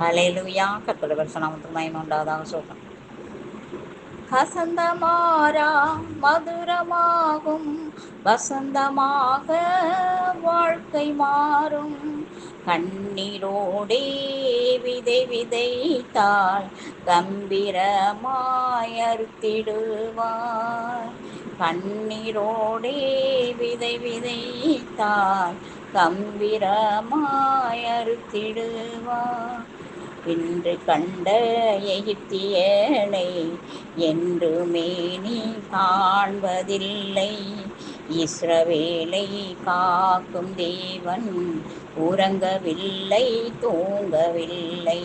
ஹல்லேலூயா. கர்த்தருடைய பரிசுத்த நாமத்துக்கு மகிமை உண்டாவதாக. சோகம் கசந்தமாறா மதுரமாகும் வசந்தமாக வாழ்க்கை மாறும். கண்ணீரோடே விதை விதைத்தால் கம்பீரமாய் அறுத்திடுவார். கண்ணீரோடே விதை விதைத்தால் கம்பீரமாய் அறுத்திடுவார். இன்று கண்ட எகிப்தியனை என்றுமே நீ காண்பதில்லை. இஸ்ரவேலை காக்கும் தேவன் உறங்கவில்லை, தூங்கவில்லை.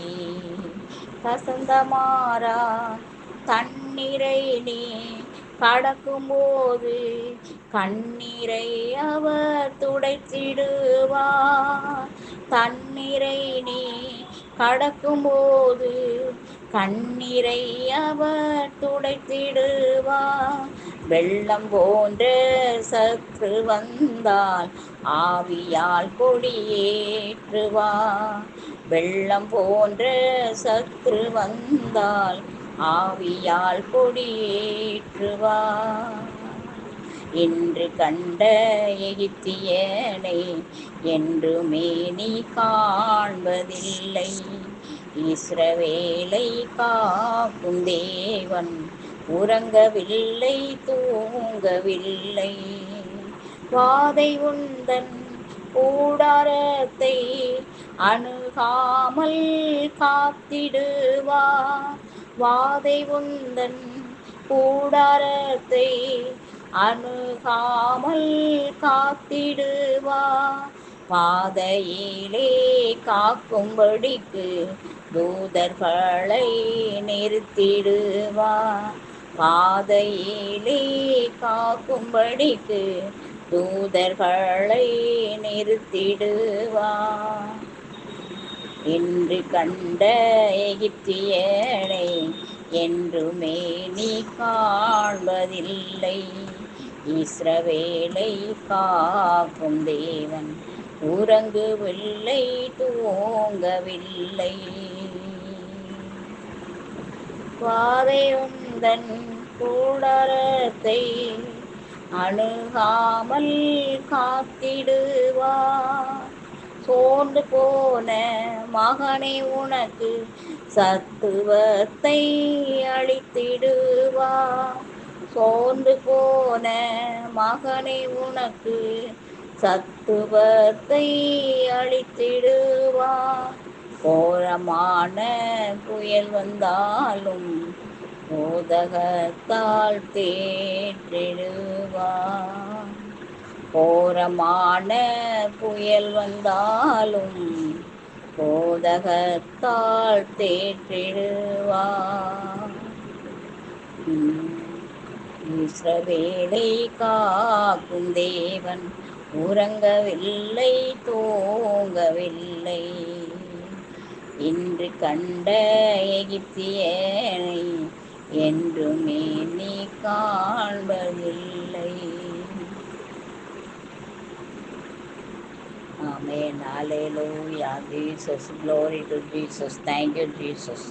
கசந்தமாறா தண்ணீரை நீ கடக்கும்போது கண்ணீரை அவர் துடைத்திடுவார். தண்ணீரை நீ கடக்கும்போது கண்ணீரை அவர் துடைத்திடுவார். வெள்ளம் போன்ற சற்று வந்தால் ஆவியால் கொடியேற்றுவார். வெள்ளம் போன்ற சற்று வந்தால் ஆவியால் கொடியேற்றுவார். இன்று கண்ட எகிப்தியனை என்றுமே நீ காண்பதில்லை. இஸ்ரவேலை காக்கும் தேவன் உறங்கவில்லை, தூங்கவில்லை. வாதை உந்தன் கூடாரத்தை அணுகாமல் காத்திடுவார். வாதை உந்தன் கூடாரத்தை அணுகாமல் காத்திடுவார். பாதையிலே காக்கும்படிக்கு தூதர்களை நிறுத்திடுவார். பாதையிலே காக்கும்படிக்கு தூதர்களை நிறுத்திடுவார். இன்று கண்ட எகிப்தியனை என்றுமே நீ காண்பதில்லை. இஸ்ரவேலை காக்கும் தேவன் உறங்கவில்லை, தூங்கவில்லை. வாதை உந்தன் கூடாரத்தை அணுகாமல் காத்திடுவார். சோர்ந்து போன மகனை உனக்கு சத்துவத்தை அளித்திடுவார். சோர்ந்து போன மகனை உனக்கு சத்துவத்தை அளித்திடுவார். கோரமான புயல் வந்தாலும் மோதகத்தால் தேற்றிடுவார். கோரமான புயல் வந்தாலும் போதகத்தால் தேற்றிடுவார். இஸ்ரவேலை காக்கும் தேவன் உறங்கவில்லை, தூங்கவில்லை. இன்று கண்ட எகிப்தியனை என்றுமே நீ காண்பதில்லை. Amen. Hallelujah. Jesus. Glory to Jesus. Thank you, Jesus.